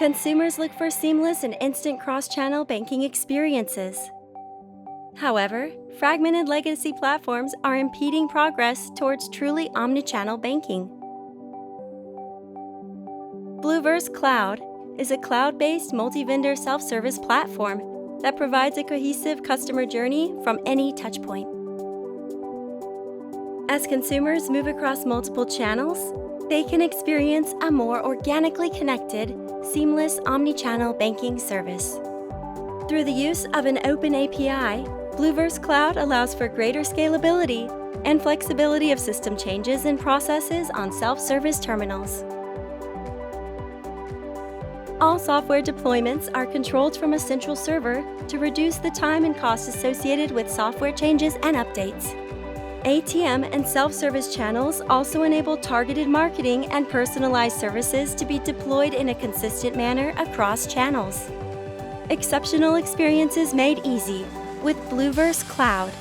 Consumers look for seamless and instant cross-channel banking experiences. However, fragmented legacy platforms are impeding progress towards truly omni-channel banking. BlueVerse Cloud is a cloud-based multi-vendor self-service platform that provides a cohesive customer journey from any touchpoint. As consumers move across multiple channels, they can experience a more organically connected, seamless omni-channel banking service. Through the use of an open API, BlueVerse Cloud allows for greater scalability and flexibility of system changes and processes on self-service terminals. All software deployments are controlled from a central server to reduce the time and cost associated with software changes and updates. ATM and self-service channels also enable targeted marketing and personalized services to be deployed in a consistent manner across channels. Exceptional experiences made easy with BlueVerse Cloud.